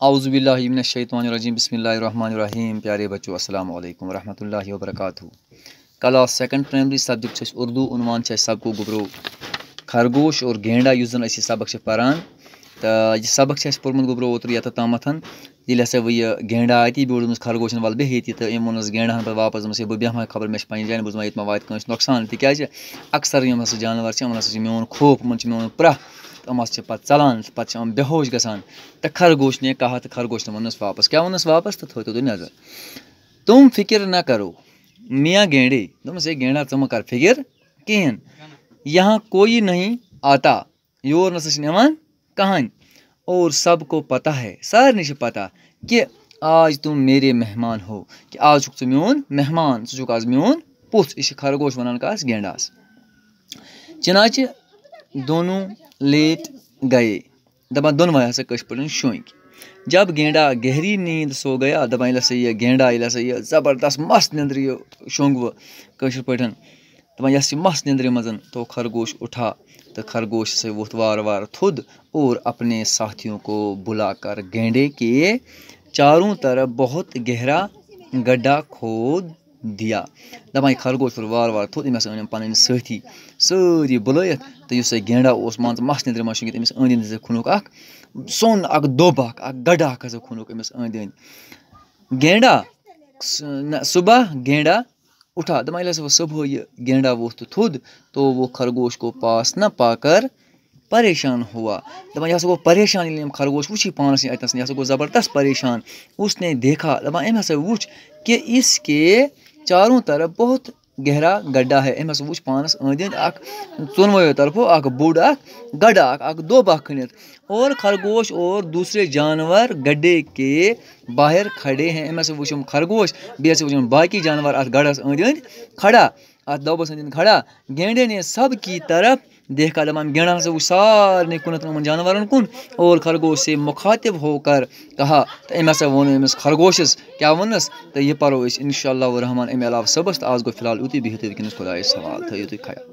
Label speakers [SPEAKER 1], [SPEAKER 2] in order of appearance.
[SPEAKER 1] औज़ुबिल्लाहि मिनश्शैतानिर्रजीम बिस्मिल्लाहिर्रहमानिर्रहीम। प्यारे बच्चों, अस्सलाम वालेकुम रहमतुल्लाहि व बरकातुहू। Class second primary subject Urdu उन्वान सबको गुब्रो खरगोश और गेंडा युस जन सबक पारान तो यह सबक पोर्मुत गुब्रो ओतर ये तामथ ये हसा वह यह गेंडा आती बे खरगोशन वल बेह तो अम वो गेंडा पे वापस बह बेहमा खबर मे पे जान बह ये वात नुकसान तिज अक्सर यम हसा जानवर मोन खौफ मोन प्रह तो पे चलान पे बेहोश गसान तो खरगोश ने कहा तो खरगोश ने वनस वापस क्या वनस वापस तो थो तो नजर तुम फिक्र न करो मियाँ गेंडे दोपस ए गेंडा च कर फिक्र कहें यहाँ कोई नहीं आता योर नसान कहानी और सबको पता है सारे पता कि आज तुम मेरे मेहमान हो कि आज छुक मोन मेहमान षुक आज मोन पुथ यह खरगोश वन कस गेंडास चनाचे दोनों लेट गए दपान दोनों हसा कश पे शोंक जब गेंडा गहरी नींद सो गया दपान यह गेंडा यह ज़बरदस्त मस्त निंद्र शोंग वो कश पे दपान यह मस्त निंद्र मज तो खरगोश उठा तो खरगोश से वोथ वार वार थुद और अपने साथियों को बुलाकर गेंडे के चारों तरफ बहुत गहरा गड्ढा खोद दिया दपान खरगोश वार वार थोद अमस अन पन साथी सारी बुलत तो इस गेंडा मान मस्त निंद्र मज शुंगित अमस अंद खुनुक सोन दोब गड्ढा खुनुक अमस अंद गेंडा सुबह गेंडा उठा दपान वो सुबह यह गेंडा वोथ थुद तो वो खरगोश को पास न पाकर परेशान हुआ दपान यह गो परेशान खरगोश वुच पानस अतस यह गो ज़बरदस्त परेशान उसने देखा दपान अम हसा वुच कि इसके चारों तरफ बहुत गहरा गड्ढा है अम हसा वुच पानस अंद चोनवो तरफो बोड़ गड्ढा दोब खनित और खरगोश और दूसरे जानवर गड्ढे के बाहर खड़े हैं अम हसा वुच खरगोश बे वुच बाकी जानवर अत गड्ढस अंद खड़ा अत दोबस अंद खड़ा गेंडे ने सब की तरफ देखा दपान गेंडा से वो सारे कुन जानवरों कुन और खरगोश से मुखातिब होकर कहा तो अम हसा वो अमस खरगोशस क्या वनस तो यह परो इंशाअल्लाह रहमान अमे अलावा सबस आज गो फिलहाल यूत बिहित खुदायस हवाल थो ख्याल।